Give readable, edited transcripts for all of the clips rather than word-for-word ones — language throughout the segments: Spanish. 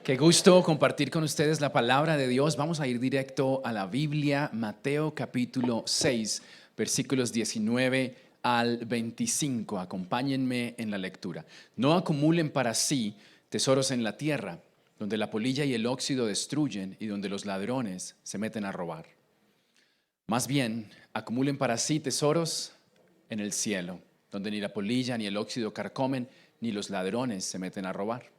Qué gusto compartir con ustedes la palabra de Dios. Vamos a ir directo a la Biblia, Mateo capítulo 6, versículos 19 al 25. Acompáñenme en la lectura. No acumulen para sí tesoros en la tierra, donde la polilla y el óxido destruyen y donde los ladrones se meten a robar. Más bien, acumulen para sí tesoros en el cielo, donde ni la polilla ni el óxido carcomen, ni los ladrones se meten a robar.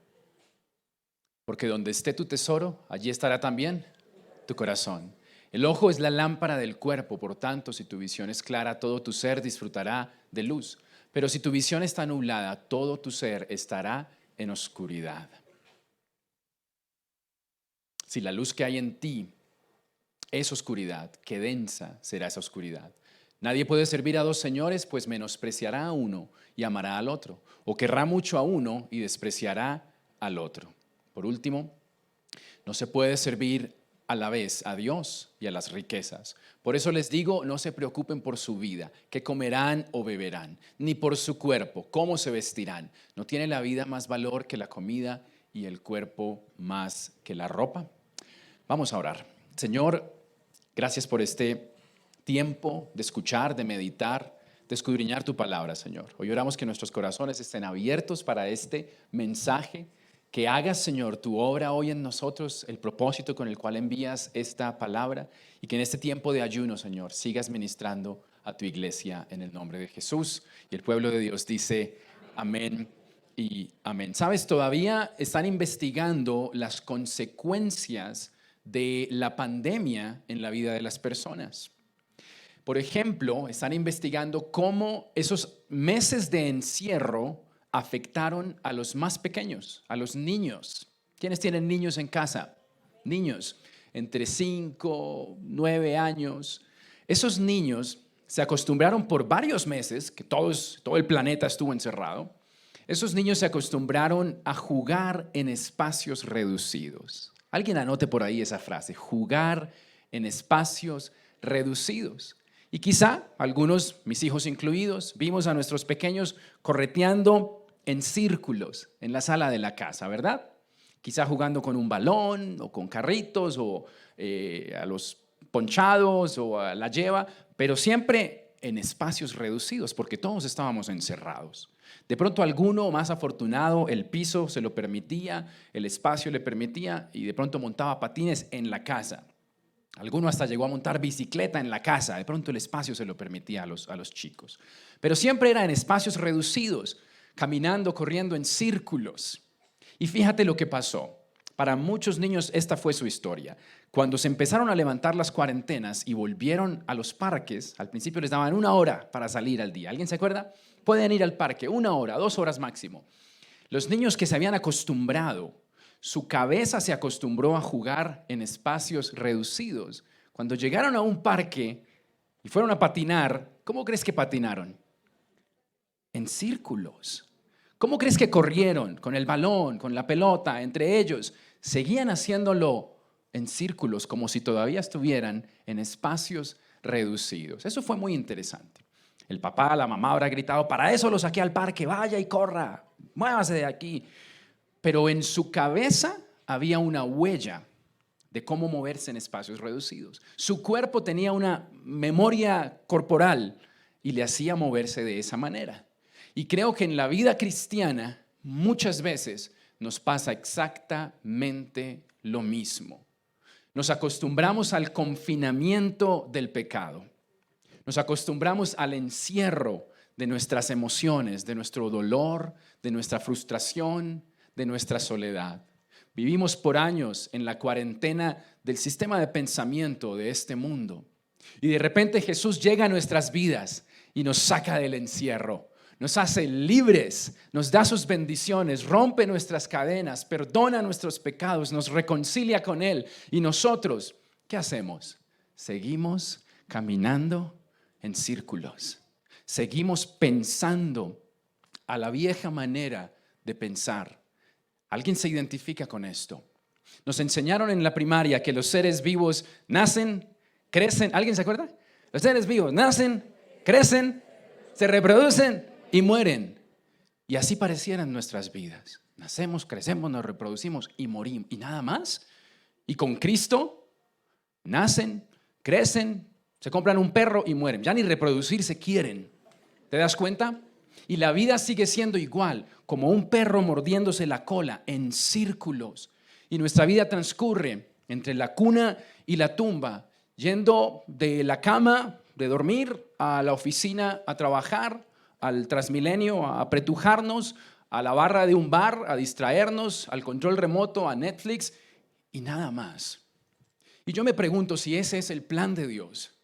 Porque donde esté tu tesoro, allí estará también tu corazón. El ojo es la lámpara del cuerpo, por tanto, si tu visión es clara, todo tu ser disfrutará de luz. Pero si tu visión está nublada, todo tu ser estará en oscuridad. Si la luz que hay en ti es oscuridad, qué densa será esa oscuridad. Nadie puede servir a dos señores, pues menospreciará a uno y amará al otro, o querrá mucho a uno y despreciará al otro. Por último, no se puede servir a la vez a Dios y a las riquezas. Por eso les digo, no se preocupen por su vida, qué comerán o beberán, ni por su cuerpo, cómo se vestirán. ¿No tiene la vida más valor que la comida y el cuerpo más que la ropa? Vamos a orar. Señor, gracias por este tiempo de escuchar, de meditar, de escudriñar tu palabra, Señor. Hoy oramos que nuestros corazones estén abiertos para este mensaje. Que hagas, Señor, tu obra hoy en nosotros, el propósito con el cual envías esta palabra, y que en este tiempo de ayuno, Señor, sigas ministrando a tu iglesia en el nombre de Jesús. Y el pueblo de Dios dice amén y amén. Sabes, todavía están investigando las consecuencias de la pandemia en la vida de las personas. Por ejemplo, están investigando cómo esos meses de encierro afectaron a los más pequeños, a los niños. ¿Quiénes tienen niños en casa? Niños entre 5, 9 años. Esos niños se acostumbraron por varios meses, que todo el planeta estuvo encerrado. Esos niños se acostumbraron a jugar en espacios reducidos. Alguien anote por ahí esa frase, jugar en espacios reducidos. Y quizá algunos, mis hijos incluidos, vimos a nuestros pequeños correteando en círculos en la sala de la casa, ¿verdad? Quizá jugando con un balón o con carritos o a los ponchados o a la lleva, pero siempre en espacios reducidos porque todos estábamos encerrados. De pronto alguno más afortunado, el piso se lo permitía, el espacio le permitía y de pronto montaba patines en la casa. Alguno hasta llegó a montar bicicleta en la casa, de pronto el espacio se lo permitía a los chicos. Pero siempre era en espacios reducidos, caminando, corriendo en círculos. Y fíjate lo que pasó. Para muchos niños esta fue su historia. Cuando se empezaron a levantar las cuarentenas y volvieron a los parques, al principio les daban 1 hora para salir al día. ¿Alguien se acuerda? Pueden ir al parque 1 hora, 2 horas máximo. Los niños que se habían acostumbrado, su cabeza se acostumbró a jugar en espacios reducidos. Cuando llegaron a un parque y fueron a patinar, ¿cómo crees que patinaron? En círculos. ¿Cómo crees que corrieron? Con el balón, con la pelota, entre ellos. Seguían haciéndolo en círculos, como si todavía estuvieran en espacios reducidos. Eso fue muy interesante. El papá, la mamá habrá gritado, para eso lo saqué al parque, vaya y corra, muévase de aquí. Pero en su cabeza había una huella de cómo moverse en espacios reducidos. Su cuerpo tenía una memoria corporal y le hacía moverse de esa manera. Y creo que en la vida cristiana muchas veces nos pasa exactamente lo mismo. Nos acostumbramos al confinamiento del pecado. Nos acostumbramos al encierro de nuestras emociones, de nuestro dolor, de nuestra frustración, de nuestra soledad. Vivimos por años en la cuarentena del sistema de pensamiento de este mundo. Y de repente Jesús llega a nuestras vidas y nos saca del encierro. Nos hace libres, nos da sus bendiciones, rompe nuestras cadenas, perdona nuestros pecados, nos reconcilia con Él. Y nosotros, ¿qué hacemos? Seguimos caminando en círculos. Seguimos pensando a la vieja manera de pensar. ¿Alguien se identifica con esto? Nos enseñaron en la primaria que los seres vivos nacen, crecen. ¿Alguien se acuerda? Los seres vivos nacen, crecen, se reproducen y mueren. Y así parecieran nuestras vidas. Nacemos, crecemos, nos reproducimos y morimos. ¿Y nada más? Y con Cristo nacen, crecen, se compran un perro y mueren. Ya ni reproducirse quieren. ¿Te das cuenta? Y la vida sigue siendo igual, como un perro mordiéndose la cola en círculos. Y nuestra vida transcurre entre la cuna y la tumba, yendo de la cama, de dormir, a la oficina a trabajar, al Transmilenio a apretujarnos, a la barra de un bar a distraernos, al control remoto, a Netflix y nada más. Y yo me pregunto si ese es el plan de Dios.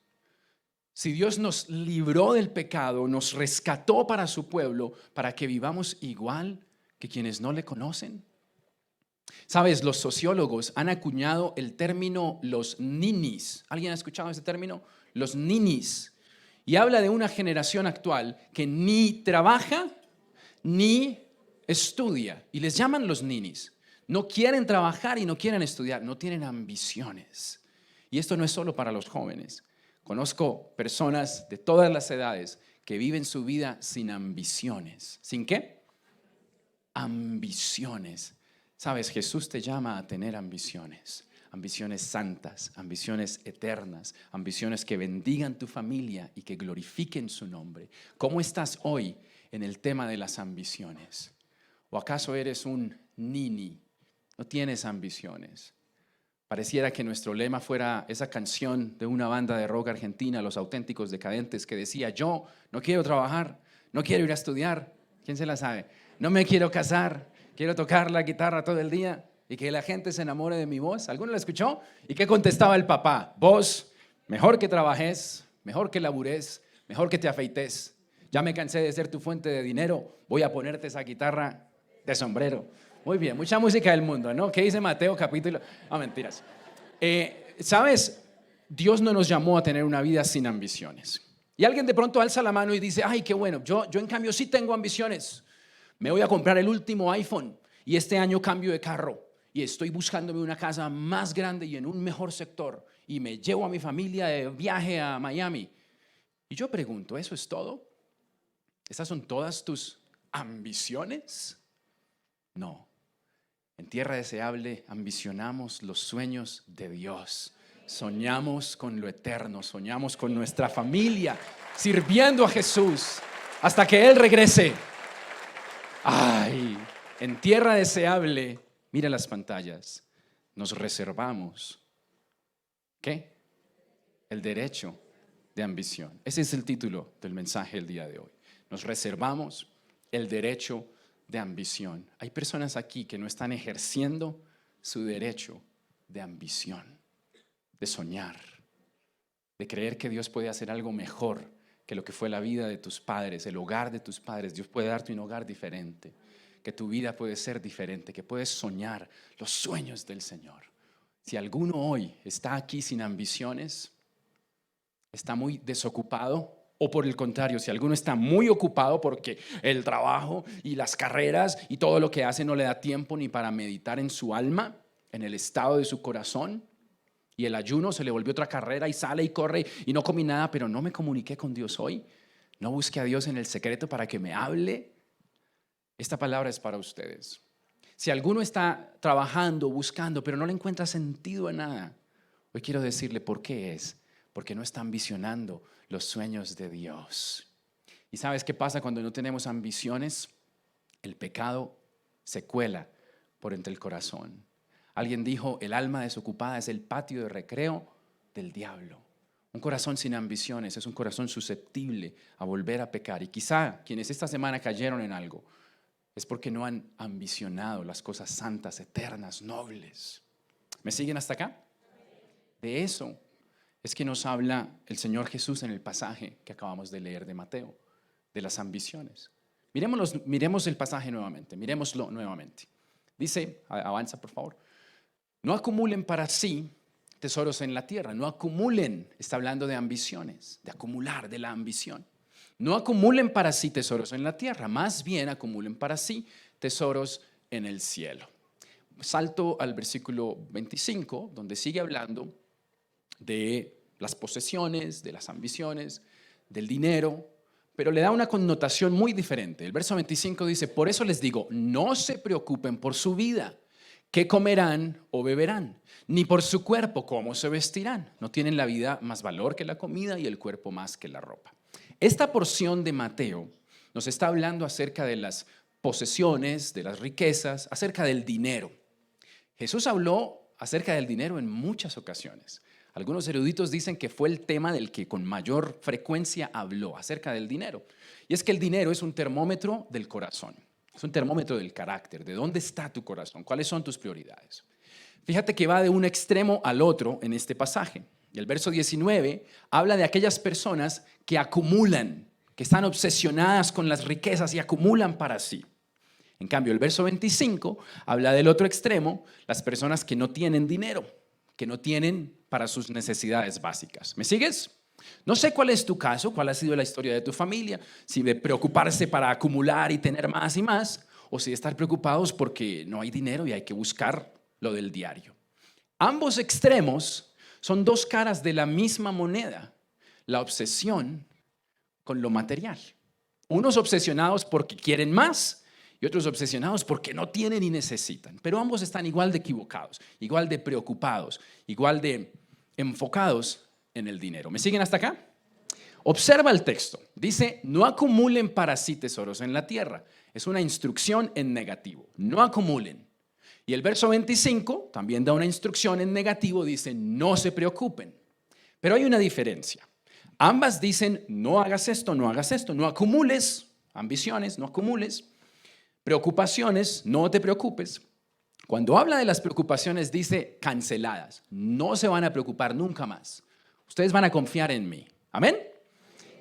Si Dios nos libró del pecado, nos rescató para su pueblo, para que vivamos igual que quienes no le conocen. Sabes, los sociólogos han acuñado el término los ninis. ¿Alguien ha escuchado ese término? Los ninis. Y habla de una generación actual que ni trabaja ni estudia. Y les llaman los ninis. No quieren trabajar y no quieren estudiar, no tienen ambiciones. Y esto no es solo para los jóvenes. Conozco personas de todas las edades que viven su vida sin ambiciones. ¿Sin qué? Ambiciones. Sabes, Jesús te llama a tener ambiciones. Ambiciones santas, ambiciones eternas, ambiciones que bendigan tu familia y que glorifiquen su nombre. ¿Cómo estás hoy en el tema de las ambiciones? ¿O acaso eres un nini? No tienes ambiciones. Pareciera que nuestro lema fuera esa canción de una banda de rock argentina, Los Auténticos Decadentes, que decía: yo no quiero trabajar, no quiero ir a estudiar. ¿Quién se la sabe? No me quiero casar, quiero tocar la guitarra todo el día y que la gente se enamore de mi voz. ¿Alguno la escuchó? ¿Y qué contestaba el papá? Vos, mejor que trabajes, mejor que labures, mejor que te afeites. Ya me cansé de ser tu fuente de dinero, voy a ponerte esa guitarra de sombrero. Muy bien, mucha música del mundo, ¿no? ¿Qué dice Mateo capítulo? No, mentiras. ¿Sabes? Dios no nos llamó a tener una vida sin ambiciones. Y alguien de pronto alza la mano y dice: ay, qué bueno, yo en cambio sí tengo ambiciones. Me voy a comprar el último iPhone y este año cambio de carro y estoy buscándome una casa más grande y en un mejor sector y me llevo a mi familia de viaje a Miami. Y yo pregunto, ¿eso es todo? ¿Esas son todas tus ambiciones? No. En Tierra Deseable ambicionamos los sueños de Dios. Soñamos con lo eterno, soñamos con nuestra familia, sirviendo a Jesús hasta que Él regrese. Ay, en Tierra Deseable, mira las pantallas, nos reservamos, ¿qué? El derecho de ambición. Ese es el título del mensaje del día de hoy. Nos reservamos el derecho de ambición. Hay personas aquí que no están ejerciendo su derecho de ambición, de soñar, de creer que Dios puede hacer algo mejor que lo que fue la vida de tus padres, el hogar de tus padres. Dios puede darte un hogar diferente, que tu vida puede ser diferente, que puedes soñar los sueños del Señor. Si alguno hoy está aquí sin ambiciones, está muy desocupado. O por el contrario, si alguno está muy ocupado porque el trabajo y las carreras y todo lo que hace no le da tiempo ni para meditar en su alma, en el estado de su corazón, y el ayuno se le volvió otra carrera y sale y corre y no comí nada, pero no me comuniqué con Dios hoy, no busqué a Dios en el secreto para que me hable. Esta palabra es para ustedes. Si alguno está trabajando, buscando, pero no le encuentra sentido a nada, hoy quiero decirle por qué es. Porque no está ambicionando los sueños de Dios. ¿Y sabes qué pasa cuando no tenemos ambiciones? El pecado se cuela por entre el corazón. Alguien dijo: el alma desocupada es el patio de recreo del diablo. Un corazón sin ambiciones es un corazón susceptible a volver a pecar. Y quizá quienes esta semana cayeron en algo es porque no han ambicionado las cosas santas, eternas, nobles. ¿Me siguen hasta acá? De eso es que nos habla el Señor Jesús en el pasaje que acabamos de leer de Mateo, de las ambiciones. Miremos el pasaje nuevamente, miremoslo nuevamente. Dice, avanza por favor: no acumulen para sí tesoros en la tierra. No acumulen, está hablando de ambiciones, de acumular, de la ambición. No acumulen para sí tesoros en la tierra, más bien acumulen para sí tesoros en el cielo. Salto al versículo 25, donde sigue hablando de las posesiones, de las ambiciones, del dinero, pero le da una connotación muy diferente. El verso 25 dice, por eso les digo, no se preocupen por su vida, qué comerán o beberán, ni por su cuerpo, cómo se vestirán. No tienen la vida más valor que la comida y el cuerpo más que la ropa. Esta porción de Mateo nos está hablando acerca de las posesiones, de las riquezas, acerca del dinero. Jesús habló acerca del dinero en muchas ocasiones. Algunos eruditos dicen que fue el tema del que con mayor frecuencia habló, acerca del dinero. Y es que el dinero es un termómetro del corazón, es un termómetro del carácter, de dónde está tu corazón, cuáles son tus prioridades. Fíjate que va de un extremo al otro en este pasaje. Y el verso 19 habla de aquellas personas que acumulan, que están obsesionadas con las riquezas y acumulan para sí. En cambio, el verso 25 habla del otro extremo, las personas que no tienen dinero, que no tienen para sus necesidades básicas. ¿Me sigues? No sé cuál es tu caso, cuál ha sido la historia de tu familia, si de preocuparse para acumular y tener más y más, o si de estar preocupados porque no hay dinero y hay que buscar lo del diario. Ambos extremos son dos caras de la misma moneda, la obsesión con lo material. Unos obsesionados porque quieren más y otros obsesionados porque no tienen y necesitan. Pero ambos están igual de equivocados, igual de preocupados, igual de enfocados en el dinero. ¿Me siguen hasta acá? Observa el texto. Dice, no acumulen para sí tesoros en la tierra. Es una instrucción en negativo. No acumulen. Y el verso 25 también da una instrucción en negativo. Dice, no se preocupen. Pero hay una diferencia. Ambas dicen, no hagas esto, no hagas esto, no acumules ambiciones, no acumules preocupaciones, no te preocupes. Cuando habla de las preocupaciones dice canceladas, no se van a preocupar nunca más. Ustedes van a confiar en mí. ¿Amén?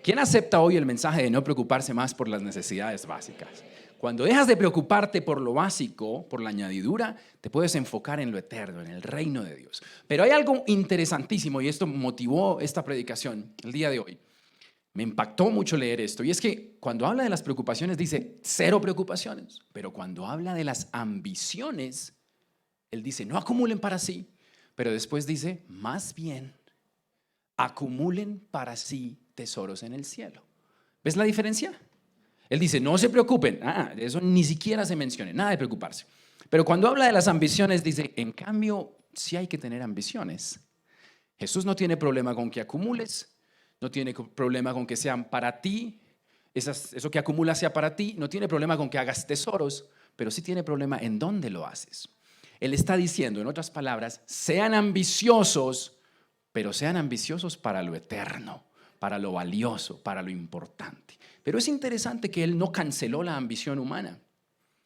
¿Quién acepta hoy el mensaje de no preocuparse más por las necesidades básicas? Cuando dejas de preocuparte por lo básico, por la añadidura, te puedes enfocar en lo eterno, en el reino de Dios. Pero hay algo interesantísimo y esto motivó esta predicación el día de hoy. Me impactó mucho leer esto y es que cuando habla de las preocupaciones dice cero preocupaciones, pero cuando habla de las ambiciones, él dice no acumulen para sí, pero después dice más bien acumulen para sí tesoros en el cielo. ¿Ves la diferencia? Él dice no se preocupen, eso ni siquiera se menciona, nada de preocuparse. Pero cuando habla de las ambiciones dice en cambio sí hay que tener ambiciones. Jesús no tiene problema con que acumules. No tiene problema con que sean para ti, eso que acumulas sea para ti, no tiene problema con que hagas tesoros, pero sí tiene problema en dónde lo haces. Él está diciendo, en otras palabras, sean ambiciosos, pero sean ambiciosos para lo eterno, para lo valioso, para lo importante. Pero es interesante que él no canceló la ambición humana.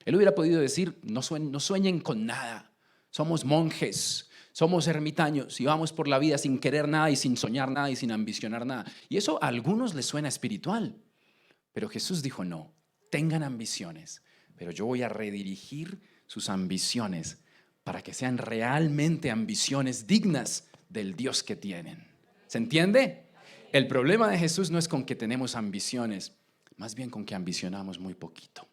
Él hubiera podido decir, no sueñen con nada, somos monjes. Somos ermitaños y vamos por la vida sin querer nada y sin soñar nada y sin ambicionar nada. Y eso a algunos les suena espiritual. Pero Jesús dijo, no, tengan ambiciones, pero yo voy a redirigir sus ambiciones para que sean realmente ambiciones dignas del Dios que tienen. ¿Se entiende? El problema de Jesús no es con que tenemos ambiciones, más bien con que ambicionamos muy poquito.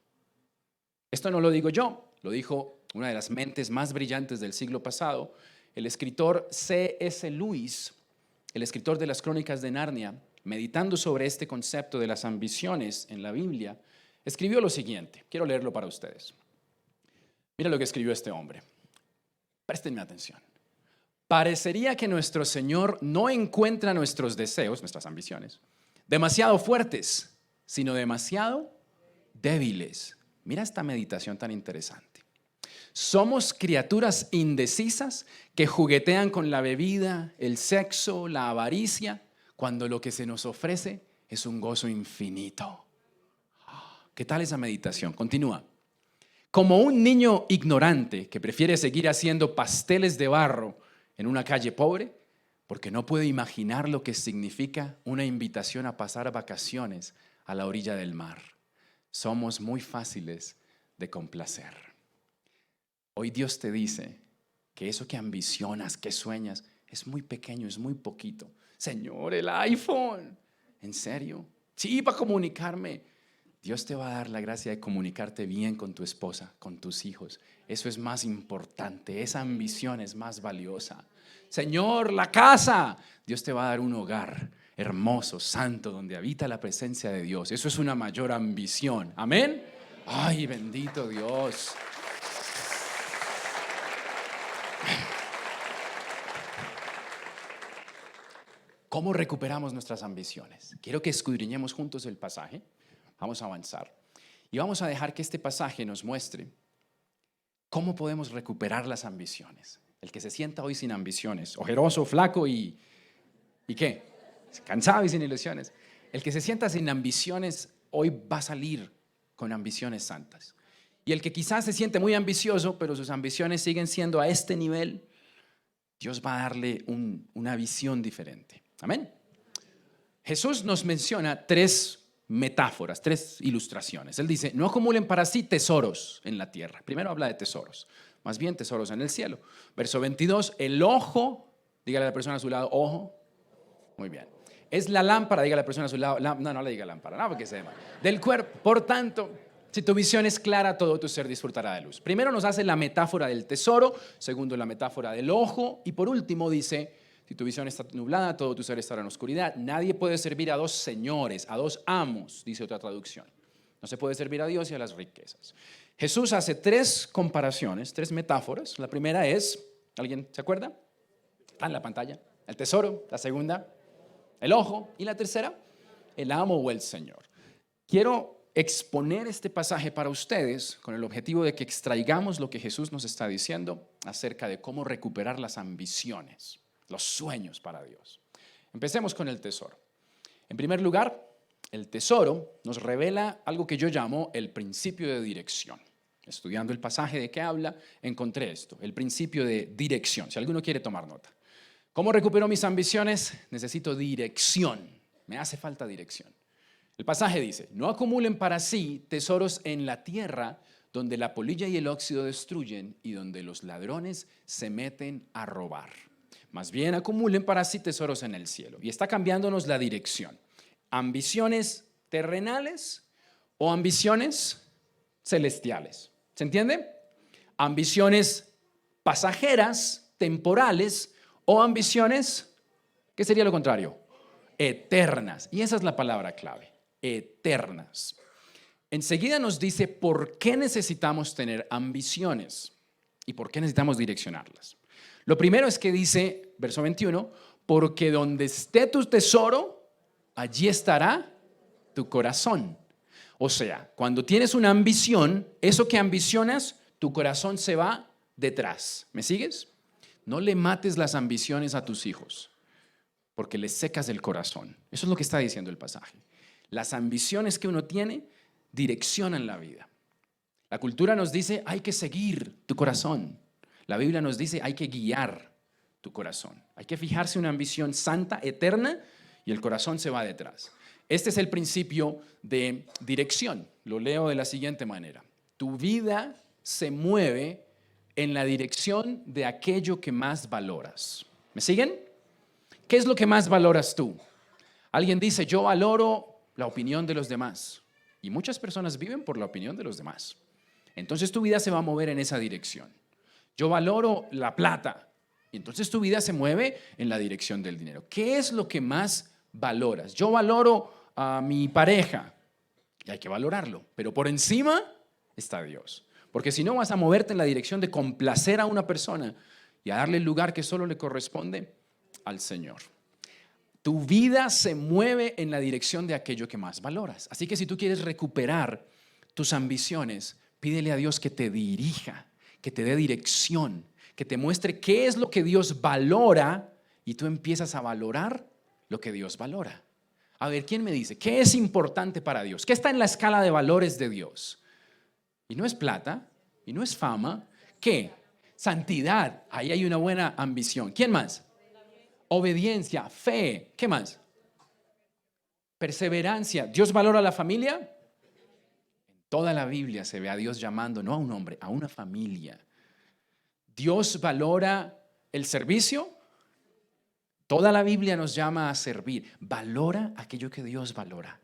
Esto no lo digo yo, lo dijo una de las mentes más brillantes del siglo pasado, el escritor C.S. Lewis, el escritor de las Crónicas de Narnia, meditando sobre este concepto de las ambiciones en la Biblia, escribió lo siguiente. Quiero leerlo para ustedes. Mira lo que escribió este hombre. Préstenme atención. Parecería que nuestro Señor no encuentra nuestros deseos, nuestras ambiciones, demasiado fuertes, sino demasiado débiles. Mira esta meditación tan interesante. Somos criaturas indecisas que juguetean con la bebida, el sexo, la avaricia, cuando lo que se nos ofrece es un gozo infinito. ¿Qué tal esa meditación? Continúa. Como un niño ignorante que prefiere seguir haciendo pasteles de barro en una calle pobre, porque no puede imaginar lo que significa una invitación a pasar vacaciones a la orilla del mar. Somos muy fáciles de complacer. Hoy Dios te dice que eso que ambicionas, que sueñas, es muy pequeño, es muy poquito. Señor, el iPhone. ¿En serio? Sí, para comunicarme. Dios te va a dar la gracia de comunicarte bien con tu esposa, con tus hijos. Eso es más importante, esa ambición es más valiosa. Señor, la casa. Dios te va a dar un hogar hermoso, santo, donde habita la presencia de Dios. Eso es una mayor ambición. Amén. Ay, bendito Dios. ¿Cómo recuperamos nuestras ambiciones? Quiero que escudriñemos juntos el pasaje. Vamos a avanzar. Y vamos a dejar que este pasaje nos muestre cómo podemos recuperar las ambiciones. El que se sienta hoy sin ambiciones, ojeroso, flaco ¿y qué? Cansado y sin ilusiones. El que se sienta sin ambiciones hoy va a salir con ambiciones santas. Y el que quizás se siente muy ambicioso, pero sus ambiciones siguen siendo a este nivel, Dios va a darle una visión diferente. Amén. Jesús nos menciona tres metáforas, tres ilustraciones. Él dice, no acumulen para sí tesoros en la tierra. Primero habla de tesoros, más bien tesoros en el cielo. Verso 22, el ojo, dígale a la persona a su lado, ojo. Muy bien. Es la lámpara, dígale a la persona a su lado, no le diga lámpara, no, porque se llama. Del cuerpo, por tanto, si tu visión es clara, todo tu ser disfrutará de luz. Primero nos hace la metáfora del tesoro, segundo la metáfora del ojo, y por último dice, si tu visión está nublada, todo tu ser estará en oscuridad. Nadie puede servir a dos señores, a dos amos, dice otra traducción. No se puede servir a Dios y a las riquezas. Jesús hace tres comparaciones, tres metáforas. La primera es, ¿alguien se acuerda? Está en la pantalla. El tesoro. La segunda, el ojo. Y la tercera, el amo o el Señor. Quiero exponer este pasaje para ustedes con el objetivo de que extraigamos lo que Jesús nos está diciendo acerca de cómo recuperar las ambiciones, los sueños para Dios. Empecemos con el tesoro. En primer lugar, el tesoro nos revela algo que yo llamo el principio de dirección. Estudiando el pasaje de que habla, encontré esto, el principio de dirección. Si alguno quiere tomar nota. ¿Cómo recupero mis ambiciones? Necesito dirección. Me hace falta dirección. El pasaje dice, no acumulen para sí tesoros en la tierra donde la polilla y el óxido destruyen y donde los ladrones se meten a robar. Más bien acumulen para sí tesoros en el cielo. Y está cambiándonos la dirección. ¿Ambiciones terrenales o ambiciones celestiales? ¿Se entiende? Ambiciones pasajeras, temporales o ambiciones, ¿qué sería lo contrario? Eternas. Y esa es la palabra clave, eternas. Enseguida nos dice por qué necesitamos tener ambiciones y por qué necesitamos direccionarlas. Lo primero es que dice, verso 21, porque donde esté tu tesoro, allí estará tu corazón. O sea, cuando tienes una ambición, eso que ambicionas, tu corazón se va detrás. ¿Me sigues? No le mates las ambiciones a tus hijos, porque les secas el corazón. Eso es lo que está diciendo el pasaje. Las ambiciones que uno tiene direccionan la vida. La cultura nos dice, hay que seguir tu corazón. La Biblia nos dice, hay que guiar tu corazón. Hay que fijarse en una ambición santa, eterna, y el corazón se va detrás. Este es el principio de dirección. Lo leo de la siguiente manera. Tu vida se mueve en la dirección de aquello que más valoras. ¿Me siguen? ¿Qué es lo que más valoras tú? Alguien dice, yo valoro la opinión de los demás. Y muchas personas viven por la opinión de los demás. Entonces tu vida se va a mover en esa dirección. Yo valoro la plata. Y entonces tu vida se mueve en la dirección del dinero. ¿Qué es lo que más valoras? Yo valoro a mi pareja. Y hay que valorarlo. Pero por encima está Dios. Porque si no vas a moverte en la dirección de complacer a una persona y a darle el lugar que solo le corresponde al Señor. Tu vida se mueve en la dirección de aquello que más valoras. Así que si tú quieres recuperar tus ambiciones, pídele a Dios que te dirija, que te dé dirección, que te muestre qué es lo que Dios valora y tú empiezas a valorar lo que Dios valora. A ver, ¿quién me dice? ¿Qué es importante para Dios? ¿Qué está en la escala de valores de Dios? Y no es plata, y no es fama. ¿Qué? Santidad. Ahí hay una buena ambición. ¿Quién más? Obediencia, fe. ¿Qué más? Perseverancia. ¿Dios valora la familia? En toda la Biblia se ve a Dios llamando, no a un hombre, a una familia. ¿Dios valora el servicio? Toda la Biblia nos llama a servir. Valora aquello que Dios valora.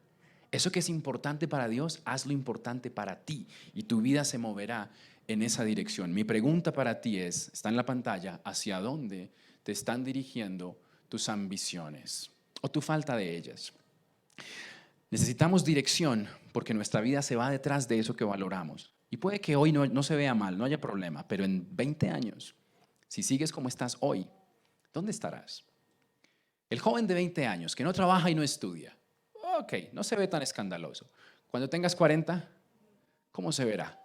Eso que es importante para Dios, hazlo importante para ti y tu vida se moverá en esa dirección. Mi pregunta para ti es, está en la pantalla, ¿hacia dónde te están dirigiendo tus ambiciones? o tu falta de ellas. Necesitamos dirección porque nuestra vida se va detrás de eso que valoramos. Y puede que hoy no se vea mal, no haya problema, pero en 20 años, si sigues como estás hoy, ¿dónde estarás? El joven de 20 años que no trabaja y no estudia, ok, no se ve tan escandaloso. Cuando tengas 40, ¿cómo se verá?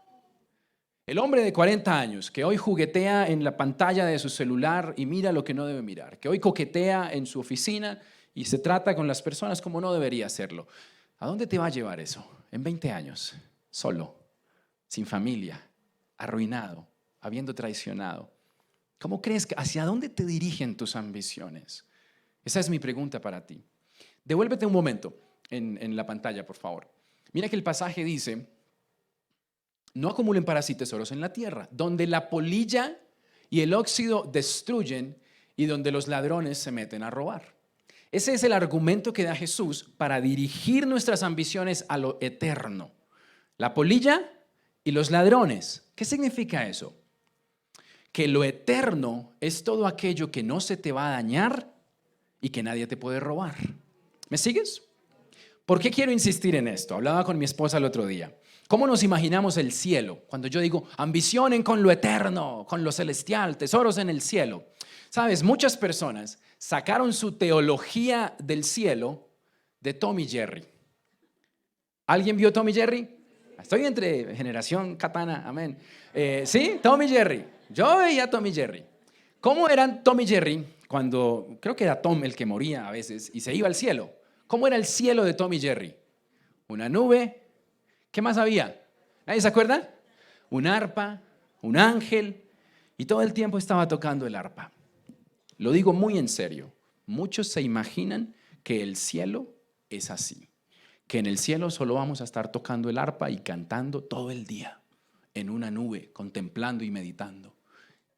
El hombre de 40 años que hoy juguetea en la pantalla de su celular y mira lo que no debe mirar, que hoy coquetea en su oficina y se trata con las personas como no debería hacerlo. ¿A dónde te va a llevar eso? En 20 años, solo, sin familia, arruinado, habiendo traicionado. ¿Cómo crees que hacia dónde te dirigen tus ambiciones? Esa es mi pregunta para ti. Devuélvete un momento en la pantalla, por favor. Mira que el pasaje dice: no acumulen para sí tesoros en la tierra, donde la polilla y el óxido destruyen y donde los ladrones se meten a robar. Ese es el argumento que da Jesús para dirigir nuestras ambiciones a lo eterno. La polilla y los ladrones. ¿Qué significa eso? Que lo eterno es todo aquello que no se te va a dañar y que nadie te puede robar. ¿Me sigues? ¿Por qué quiero insistir en esto? Hablaba con mi esposa el otro día. ¿Cómo nos imaginamos el cielo? Cuando yo digo, ambicionen con lo eterno, con lo celestial, tesoros en el cielo. Sabes, muchas personas sacaron su teología del cielo de Tom y Jerry. ¿Alguien vio Tom y Jerry? Estoy entre generación Katana, amén. ¿Sí? Tom y Jerry. Yo veía Tom y Jerry. ¿Cómo eran Tom y Jerry cuando, creo que era Tom el que moría a veces y se iba al cielo? ¿Cómo era el cielo de Tom y Jerry? Una nube. ¿Qué más había? ¿Nadie se acuerda? Un arpa, un ángel, y todo el tiempo estaba tocando el arpa. Lo digo muy en serio. Muchos se imaginan que el cielo es así, que en el cielo solo vamos a estar tocando el arpa y cantando todo el día, en una nube, contemplando y meditando.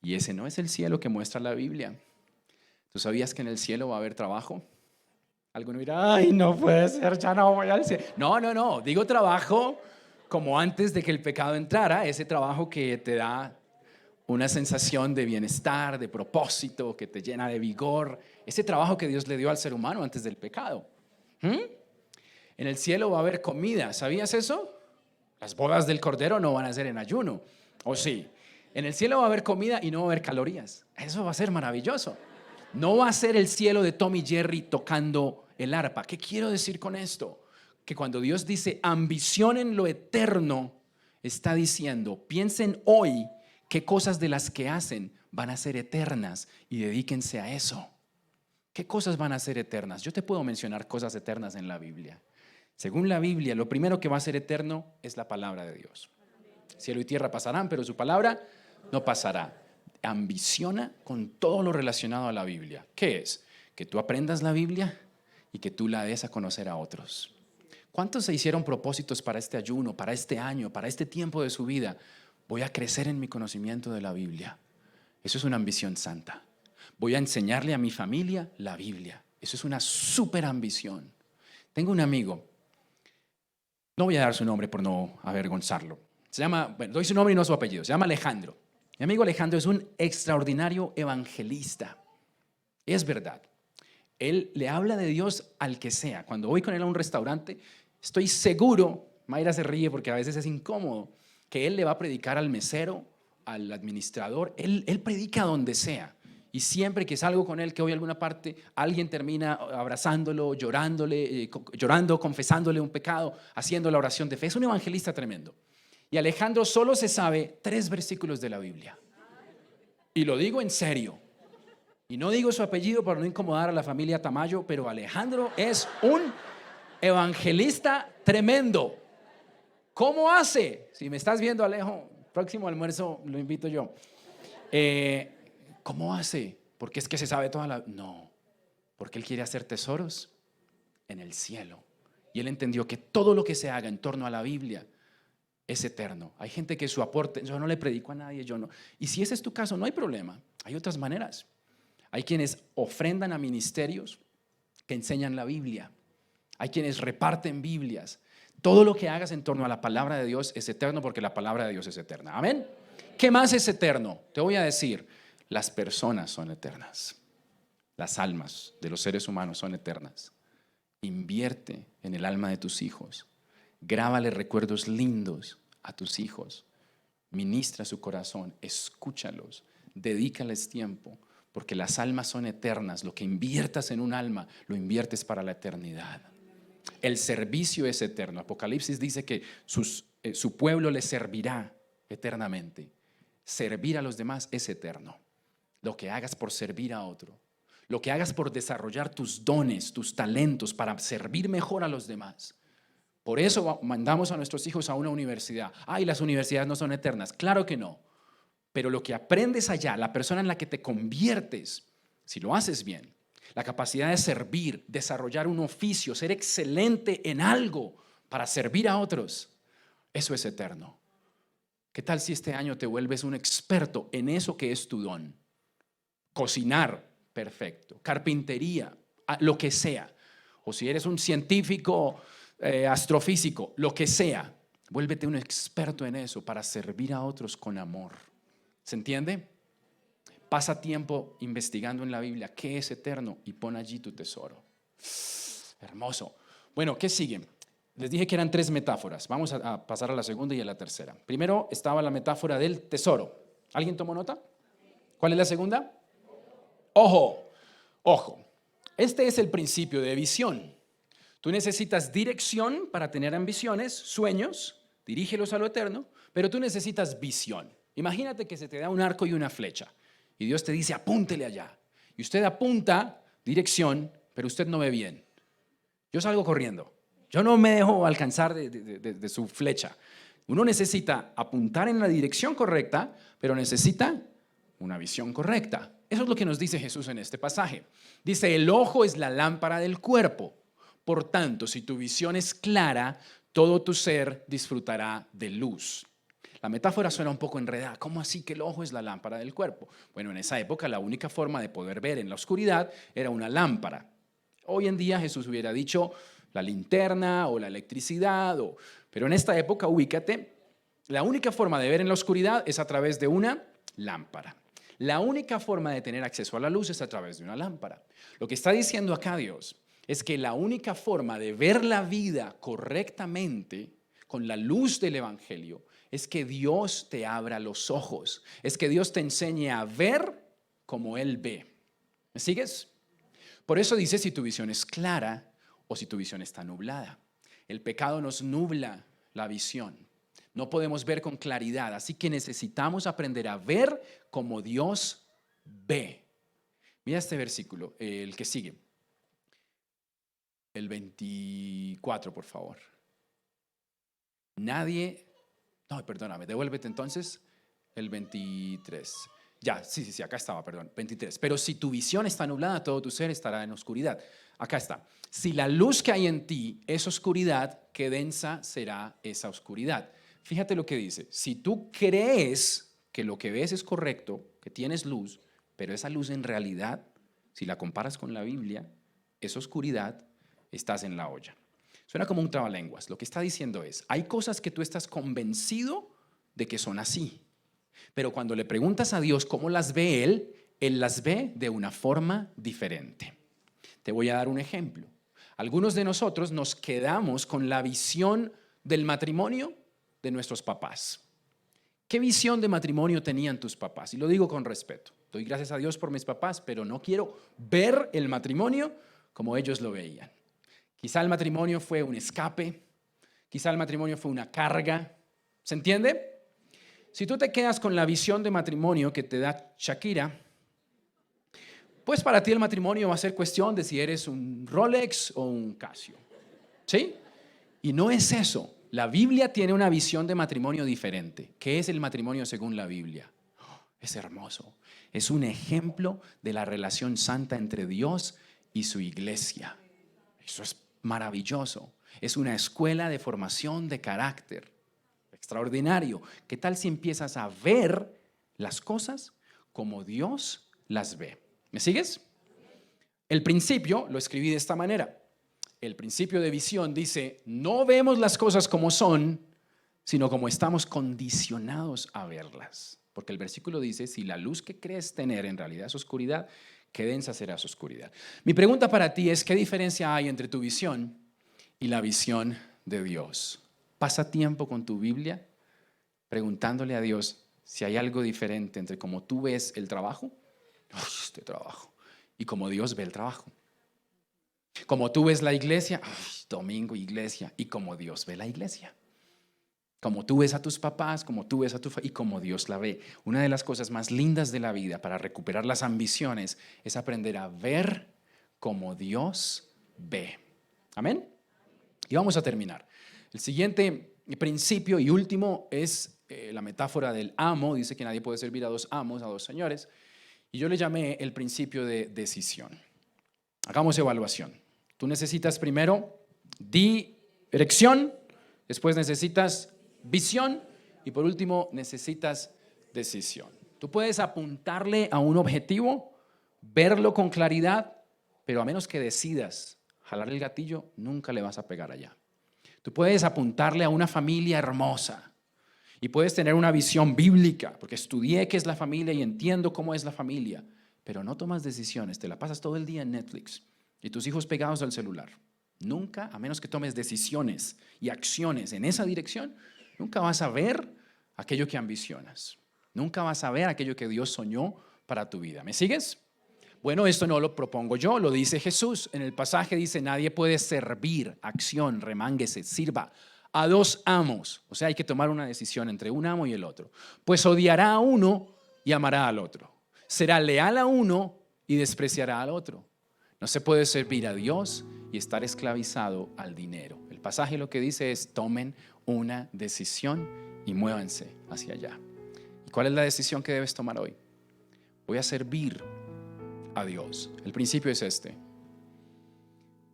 Y ese no es el cielo que muestra la Biblia. ¿Tú sabías que en el cielo va a haber trabajo? Alguno dirá, ay, no puede ser, ya no voy al cielo. No, digo trabajo como antes de que el pecado entrara, ese trabajo que te da una sensación de bienestar, de propósito, que te llena de vigor, ese trabajo que Dios le dio al ser humano antes del pecado. En el cielo va a haber comida, ¿sabías eso? Las bodas del Cordero no van a ser en ayuno, ¿o sí? En el cielo va a haber comida y no va a haber calorías. Eso va a ser maravilloso. No va a ser el cielo de Tom y Jerry tocando el arpa. ¿Qué quiero decir con esto? Que cuando Dios dice ambicionen lo eterno, está diciendo, piensen hoy qué cosas de las que hacen van a ser eternas y dedíquense a eso. ¿Qué cosas van a ser eternas? Yo te puedo mencionar cosas eternas en la Biblia. Según la Biblia, lo primero que va a ser eterno es la palabra de Dios. Cielo y tierra pasarán, pero su palabra no pasará. Ambiciona con todo lo relacionado a la Biblia. ¿Qué es? Que tú aprendas la Biblia y que tú la des a conocer a otros. ¿Cuántos se hicieron propósitos para este ayuno, para este año, para este tiempo de su vida? Voy a crecer en mi conocimiento de la Biblia. Eso es una ambición santa. Voy a enseñarle a mi familia la Biblia. Eso es una súper ambición. Tengo un amigo, no voy a dar su nombre por no avergonzarlo. Se llama, bueno, doy su nombre y no su apellido, se llama Alejandro. Mi amigo Alejandro es un extraordinario evangelista. Es verdad. Él le habla de Dios al que sea. Cuando voy con él a un restaurante, estoy seguro, Mayra se ríe porque a veces es incómodo, que él le va a predicar al mesero, al administrador. Él predica donde sea. Y siempre que salgo con él, que voy a alguna parte, alguien termina abrazándolo, llorando, confesándole un pecado, haciendo la oración de fe. Es un evangelista tremendo. Y Alejandro solo se sabe 3 versículos de la Biblia. Y lo digo en serio. Y no digo su apellido para no incomodar a la familia Tamayo, pero Alejandro es un evangelista tremendo. ¿Cómo hace? Si me estás viendo, Alejo, próximo almuerzo lo invito yo. ¿Cómo hace? Porque es que se sabe toda la... No, porque él quiere hacer tesoros en el cielo. Y él entendió que todo lo que se haga en torno a la Biblia es eterno. Hay gente que su aporte, yo no le predico a nadie, yo no. Y si ese es tu caso, no hay problema. Hay otras maneras. Hay quienes ofrendan a ministerios que enseñan la Biblia. Hay quienes reparten Biblias. Todo lo que hagas en torno a la palabra de Dios es eterno porque la palabra de Dios es eterna. Amén. ¿Qué más es eterno? Te voy a decir, las personas son eternas. Las almas de los seres humanos son eternas. Invierte en el alma de tus hijos. Grábale recuerdos lindos a tus hijos. Ministra su corazón, escúchalos, dedícales tiempo, porque las almas son eternas. Lo que inviertas en un alma, lo inviertes para la eternidad. El servicio es eterno. Apocalipsis dice que su pueblo le servirá eternamente. Servir a los demás es eterno. Lo que hagas por servir a otro, lo que hagas por desarrollar tus dones, tus talentos para servir mejor a los demás. Por eso mandamos a nuestros hijos a una universidad. Ay, las universidades no son eternas. Claro que no. Pero lo que aprendes allá, la persona en la que te conviertes, si lo haces bien, la capacidad de servir, desarrollar un oficio, ser excelente en algo para servir a otros, eso es eterno. ¿Qué tal si este año te vuelves un experto en eso que es tu don? Cocinar, perfecto. Carpintería, lo que sea. O si eres un científico, astrofísico, lo que sea. Vuélvete un experto en eso para servir a otros con amor. ¿Se entiende? Pasa tiempo investigando en la Biblia qué es eterno y pon allí tu tesoro. Hermoso. Bueno, ¿qué sigue? Les dije que eran 3 metáforas. Vamos a pasar a la segunda y a la tercera. Primero estaba la metáfora del tesoro. ¿Alguien tomó nota? ¿Cuál es la segunda? Ojo, ojo. Este es el principio de visión. Tú necesitas dirección para tener ambiciones, sueños, dirígelos a lo eterno, pero tú necesitas visión. Imagínate que se te da un arco y una flecha y Dios te dice apúntele allá. Y usted apunta dirección, pero usted no ve bien. Yo salgo corriendo. Yo no me dejo alcanzar de su flecha. Uno necesita apuntar en la dirección correcta, pero necesita una visión correcta. Eso es lo que nos dice Jesús en este pasaje. Dice, el ojo es la lámpara del cuerpo. Por tanto, si tu visión es clara, todo tu ser disfrutará de luz. La metáfora suena un poco enredada. ¿Cómo así que el ojo es la lámpara del cuerpo? Bueno, en esa época la única forma de poder ver en la oscuridad era una lámpara. Hoy en día Jesús hubiera dicho la linterna o la electricidad, pero en esta época, ubícate, la única forma de ver en la oscuridad es a través de una lámpara. La única forma de tener acceso a la luz es a través de una lámpara. Lo que está diciendo acá Dios es que la única forma de ver la vida correctamente con la luz del Evangelio es que Dios te abra los ojos, es que Dios te enseñe a ver como Él ve. ¿Me sigues? Por eso dice si tu visión es clara o si tu visión está nublada. El pecado nos nubla la visión. No podemos ver con claridad, así que necesitamos aprender a ver como Dios ve. Mira este versículo, el que sigue. El 24, por favor. Perdóname, devuélvete entonces el 23. Ya, sí, acá estaba, perdón, 23. Pero si tu visión está nublada, todo tu ser estará en oscuridad. Acá está. Si la luz que hay en ti es oscuridad, qué densa será esa oscuridad. Fíjate lo que dice. Si tú crees que lo que ves es correcto, que tienes luz, pero esa luz en realidad, si la comparas con la Biblia, es oscuridad, estás en la olla. Suena como un trabalenguas. Lo que está diciendo es, hay cosas que tú estás convencido de que son así. Pero cuando le preguntas a Dios cómo las ve Él las ve de una forma diferente. Te voy a dar un ejemplo. Algunos de nosotros nos quedamos con la visión del matrimonio de nuestros papás. ¿Qué visión de matrimonio tenían tus papás? Y lo digo con respeto. Doy gracias a Dios por mis papás, pero no quiero ver el matrimonio como ellos lo veían. Quizá el matrimonio fue un escape, quizá el matrimonio fue una carga. ¿Se entiende? Si tú te quedas con la visión de matrimonio que te da Shakira, pues para ti el matrimonio va a ser cuestión de si eres un Rolex o un Casio. ¿Sí? Y no es eso. La Biblia tiene una visión de matrimonio diferente. ¿Qué es el matrimonio según la Biblia? Es hermoso. Es un ejemplo de la relación santa entre Dios y su iglesia. Eso es maravilloso. Es una escuela de formación de carácter. Extraordinario. ¿Qué tal si empiezas a ver las cosas como Dios las ve? ¿Me sigues? El principio lo escribí de esta manera. El principio de visión dice, no vemos las cosas como son, sino como estamos condicionados a verlas. Porque el versículo dice, si la luz que crees tener en realidad es oscuridad, qué densa será su oscuridad. Mi pregunta para ti es, ¿qué diferencia hay entre tu visión y la visión de Dios? Pasa tiempo con tu Biblia preguntándole a Dios si hay algo diferente entre cómo tú ves el trabajo, este trabajo, y cómo Dios ve el trabajo. Como tú ves la iglesia, domingo, iglesia, y como Dios ve la iglesia. Como tú ves a tus papás, como tú ves a tu familia y como Dios la ve. Una de las cosas más lindas de la vida para recuperar las ambiciones es aprender a ver como Dios ve. Amén. Y vamos a terminar. El siguiente principio y último es la metáfora del amo. Dice que nadie puede servir a dos amos, a dos señores. Y yo le llamé el principio de decisión. Hagamos evaluación. Tú necesitas primero dirección, después necesitas visión y por último necesitas decisión. Tú puedes apuntarle a un objetivo, verlo con claridad, pero a menos que decidas jalar el gatillo, nunca le vas a pegar allá. Tú puedes apuntarle a una familia hermosa y puedes tener una visión bíblica, porque estudié qué es la familia y entiendo cómo es la familia, pero no tomas decisiones, te la pasas todo el día en Netflix y tus hijos pegados al celular. Nunca, a menos que tomes decisiones y acciones en esa dirección, nunca vas a ver aquello que ambicionas. Nunca vas a ver aquello que Dios soñó para tu vida. ¿Me sigues? Bueno, esto no lo propongo yo, lo dice Jesús. En el pasaje dice, nadie puede servir, acción, remánguese, sirva a dos amos. O sea, hay que tomar una decisión entre un amo y el otro. Pues odiará a uno y amará al otro. Será leal a uno y despreciará al otro. No se puede servir a Dios y estar esclavizado al dinero. El pasaje lo que dice es, tomen una decisión y muévanse hacia allá. ¿Y cuál es la decisión que debes tomar hoy? Voy a servir a Dios. El principio es este.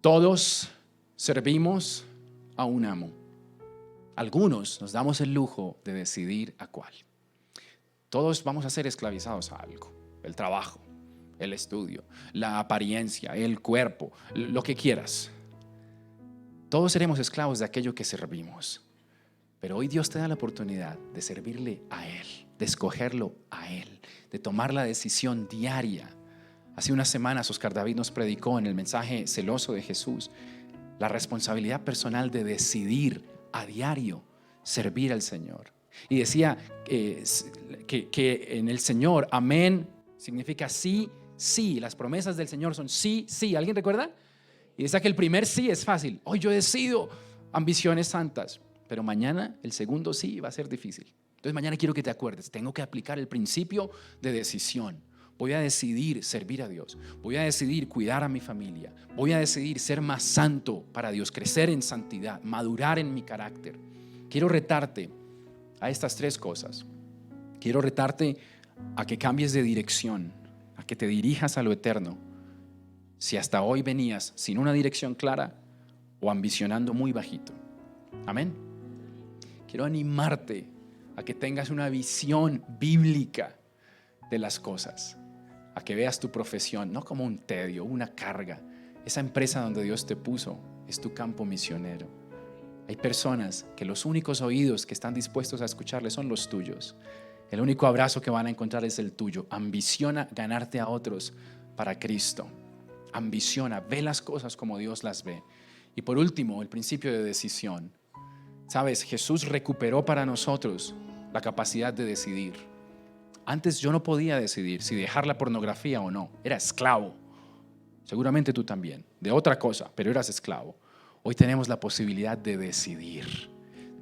Todos servimos a un amo. Algunos nos damos el lujo de decidir a cuál. Todos vamos a ser esclavizados a algo. El trabajo, el estudio, la apariencia, el cuerpo, lo que quieras. Todos seremos esclavos de aquello que servimos. Pero hoy Dios te da la oportunidad de servirle a Él, de escogerlo a Él, de tomar la decisión diaria. Hace unas semanas Oscar David nos predicó en el mensaje celoso de Jesús la responsabilidad personal de decidir a diario servir al Señor. Y decía que en el Señor, amén, significa sí, sí. Las promesas del Señor son sí, sí. ¿Alguien recuerda? Y decía que el primer sí es fácil. Hoy yo decido ambiciones santas. Pero mañana el segundo sí va a ser difícil. Entonces mañana quiero que te acuerdes, tengo que aplicar el principio de decisión. Voy a decidir servir a Dios. Voy a decidir cuidar a mi familia. Voy a decidir ser más santo para Dios, crecer en santidad, madurar en mi carácter. Quiero retarte a estas tres cosas. Quiero retarte a que cambies de dirección, a que te dirijas a lo eterno. Si hasta hoy venías sin una dirección clara o ambicionando muy bajito. Amén. Quiero animarte a que tengas una visión bíblica de las cosas, a que veas tu profesión no como un tedio, una carga. Esa empresa donde Dios te puso es tu campo misionero. Hay personas que los únicos oídos que están dispuestos a escucharle son los tuyos. El único abrazo que van a encontrar es el tuyo. Ambiciona ganarte a otros para Cristo. Ambiciona, ve las cosas como Dios las ve. Y por último, el principio de decisión. Sabes, Jesús recuperó para nosotros la capacidad de decidir. Antes yo no podía decidir si dejar la pornografía o no. Era esclavo. Seguramente tú también. De otra cosa, pero eras esclavo. Hoy tenemos la posibilidad de decidir.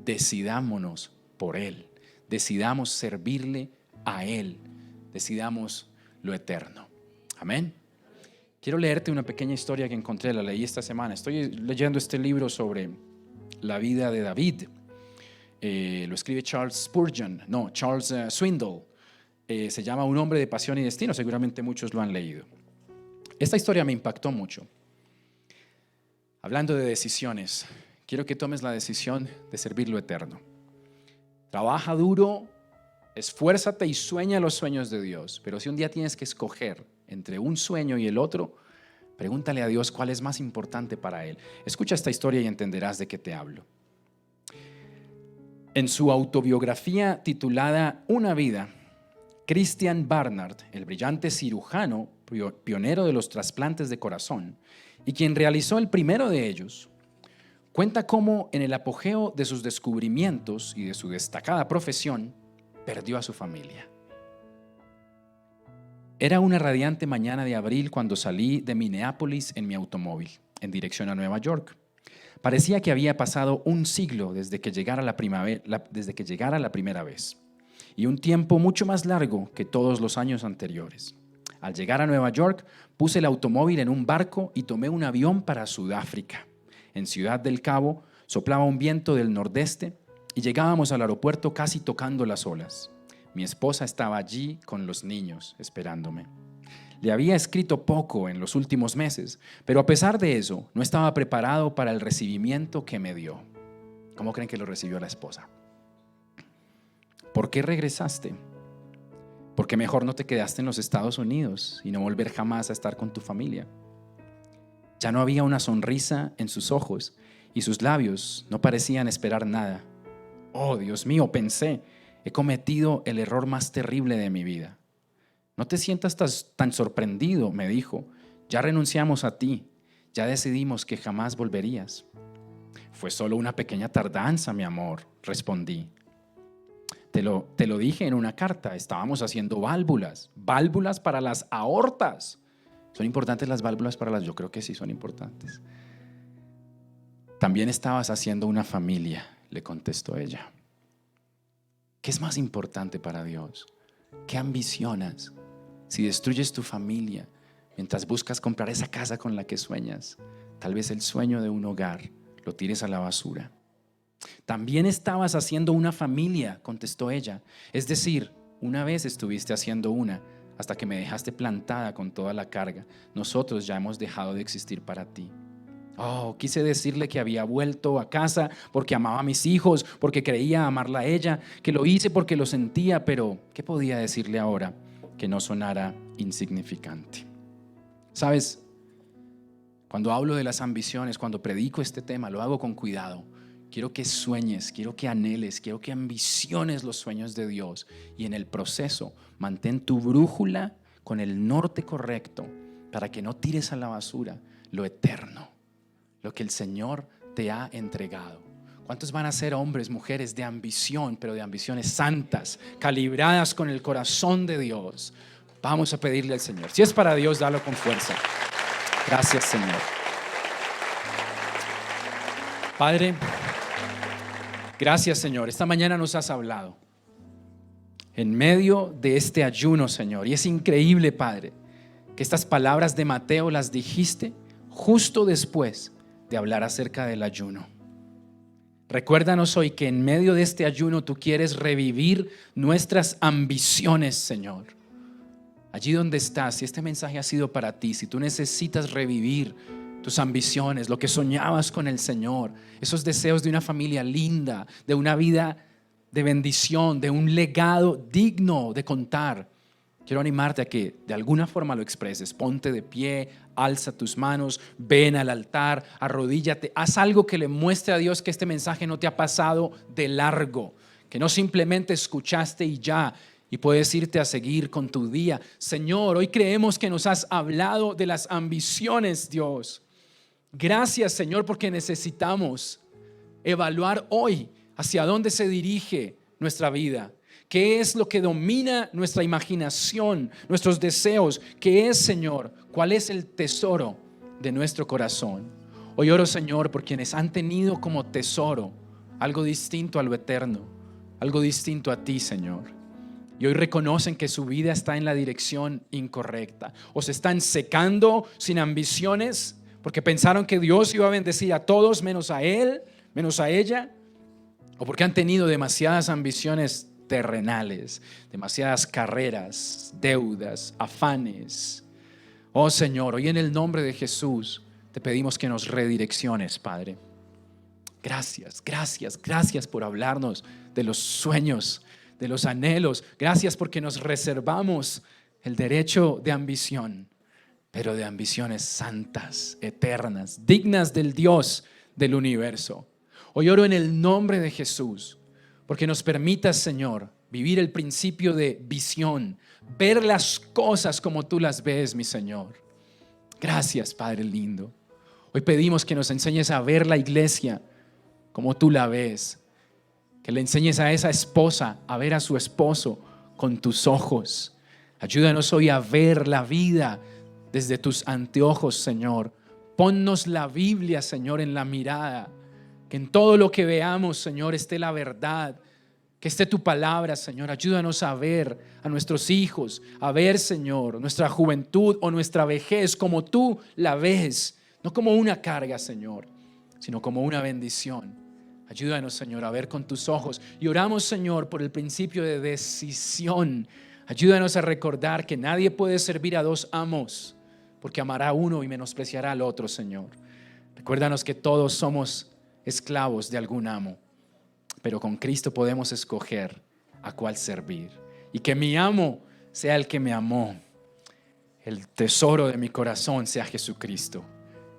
Decidámonos por Él. Decidamos servirle a Él. Decidamos lo eterno. Amén. Quiero leerte una pequeña historia que encontré, la leí esta semana. Estoy leyendo este libro sobre la vida de David. Lo escribe Charles Swindoll. Se llama Un hombre de pasión y destino. Seguramente muchos lo han leído. Esta historia me impactó mucho. Hablando de decisiones, quiero que tomes la decisión de servir lo eterno. Trabaja duro, esfuérzate y sueña los sueños de Dios. Pero si un día tienes que escoger entre un sueño y el otro, pregúntale a Dios cuál es más importante para Él. Escucha esta historia y entenderás de qué te hablo. En su autobiografía titulada Una vida, Christian Barnard, el brillante cirujano, pionero de los trasplantes de corazón y quien realizó el primero de ellos, cuenta cómo en el apogeo de sus descubrimientos y de su destacada profesión, perdió a su familia. Era una radiante mañana de abril cuando salí de Minneapolis en mi automóvil, en dirección a Nueva York. Parecía que había pasado un siglo desde que llegara la primera vez, y un tiempo mucho más largo que todos los años anteriores. Al llegar a Nueva York, puse el automóvil en un barco y tomé un avión para Sudáfrica. En Ciudad del Cabo soplaba un viento del nordeste y llegábamos al aeropuerto casi tocando las olas. Mi esposa estaba allí con los niños esperándome. Le había escrito poco en los últimos meses, pero a pesar de eso, no estaba preparado para el recibimiento que me dio. ¿Cómo creen que lo recibió la esposa? ¿Por qué regresaste? ¿Por qué mejor no te quedaste en los Estados Unidos y no volver jamás a estar con tu familia? Ya no había una sonrisa en sus ojos y sus labios no parecían esperar nada. Oh, Dios mío, pensé, he cometido el error más terrible de mi vida. No te sientas tan sorprendido, me dijo. Ya renunciamos a ti, ya decidimos que jamás volverías. Fue solo una pequeña tardanza, mi amor, respondí. Te lo dije en una carta, estábamos haciendo válvulas para las aortas. ¿Son importantes las válvulas para las? Yo creo que sí son importantes. También estabas haciendo una familia, le contestó ella. ¿Qué es más importante para Dios? ¿Qué ambicionas? Si destruyes tu familia mientras buscas comprar esa casa con la que sueñas, tal vez el sueño de un hogar lo tires a la basura. También estabas haciendo una familia, contestó ella. Es decir, una vez estuviste haciendo una, hasta que me dejaste plantada con toda la carga. Nosotros ya hemos dejado de existir para ti. Oh, quise decirle que había vuelto a casa porque amaba a mis hijos, porque creía amarla a ella, que lo hice porque lo sentía, pero ¿qué podía decirle ahora que no sonara insignificante? ¿Sabes? Cuando hablo de las ambiciones, cuando predico este tema, lo hago con cuidado. Quiero que sueñes, quiero que anheles, quiero que ambiciones los sueños de Dios y en el proceso mantén tu brújula con el norte correcto para que no tires a la basura lo eterno, lo que el Señor te ha entregado. ¿Cuántos van a ser hombres, mujeres de ambición, pero de ambiciones santas, calibradas con el corazón de Dios? Vamos a pedirle al Señor. Si es para Dios, dalo con fuerza. Gracias, Señor. Padre, gracias, Señor. Esta mañana nos has hablado en medio de este ayuno, Señor. Y es increíble, Padre, que estas palabras de Mateo las dijiste justo después de hablar acerca del ayuno. Recuérdanos hoy que en medio de este ayuno tú quieres revivir nuestras ambiciones, Señor. Allí donde estás, si este mensaje ha sido para ti, si tú necesitas revivir tus ambiciones, lo que soñabas con el Señor, esos deseos de una familia linda, de una vida de bendición, de un legado digno de contar, quiero animarte a que de alguna forma lo expreses. Ponte de pie, alza tus manos, ven al altar, arrodíllate, haz algo que le muestre a Dios que este mensaje no te ha pasado de largo, que no simplemente escuchaste y ya, y puedes irte a seguir con tu día. Señor, hoy creemos que nos has hablado de las ambiciones, Dios. Gracias, Señor, porque necesitamos evaluar hoy hacia dónde se dirige nuestra vida. ¿Qué es lo que domina nuestra imaginación, nuestros deseos? ¿Qué es, Señor? ¿Cuál es el tesoro de nuestro corazón? Hoy oro, Señor, por quienes han tenido como tesoro algo distinto a lo eterno, algo distinto a ti, Señor. Y hoy reconocen que su vida está en la dirección incorrecta. O se están secando sin ambiciones porque pensaron que Dios iba a bendecir a todos menos a él, menos a ella. O porque han tenido demasiadas ambiciones terrenales, demasiadas carreras, deudas, afanes. Oh Señor, hoy en el nombre de Jesús te pedimos que nos redirecciones, Padre. Gracias, gracias, gracias por hablarnos de los sueños, de los anhelos. Gracias porque nos reservamos el derecho de ambición, pero de ambiciones santas, eternas, dignas del Dios del universo. Hoy oro en el nombre de Jesús, porque nos permitas, Señor, vivir el principio de visión, ver las cosas como tú las ves, mi Señor. Gracias, Padre lindo. Hoy pedimos que nos enseñes a ver la iglesia como tú la ves, que le enseñes a esa esposa a ver a su esposo con tus ojos. Ayúdanos hoy a ver la vida desde tus anteojos, Señor. Ponnos la Biblia, Señor, en la mirada, que en todo lo que veamos, Señor, esté la verdad, que esté tu palabra, Señor. Ayúdanos a ver a nuestros hijos, a ver, Señor, nuestra juventud o nuestra vejez como tú la ves, no como una carga, Señor, sino como una bendición. Ayúdanos, Señor, a ver con tus ojos. Y oramos, Señor, por el principio de decisión. Ayúdanos a recordar que nadie puede servir a dos amos, porque amará a uno y menospreciará al otro, Señor. Recuérdanos que todos somos esclavos de algún amo, pero con Cristo podemos escoger a cuál servir. Y que mi amo sea el que me amó. El tesoro de mi corazón sea Jesucristo.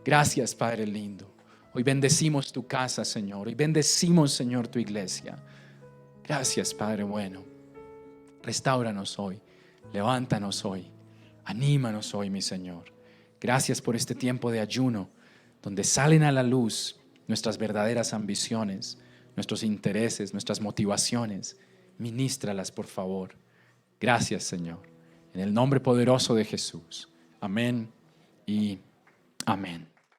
Gracias, Padre lindo. Hoy bendecimos tu casa, Señor. Hoy bendecimos, Señor, tu iglesia. Gracias, Padre bueno. Restáuranos hoy. Levántanos hoy. Anímanos hoy, mi Señor. Gracias por este tiempo de ayuno, donde salen a la luz nuestras verdaderas ambiciones, nuestros intereses, nuestras motivaciones. Ministralas, por favor. Gracias, Señor. En el nombre poderoso de Jesús. Amén y amén.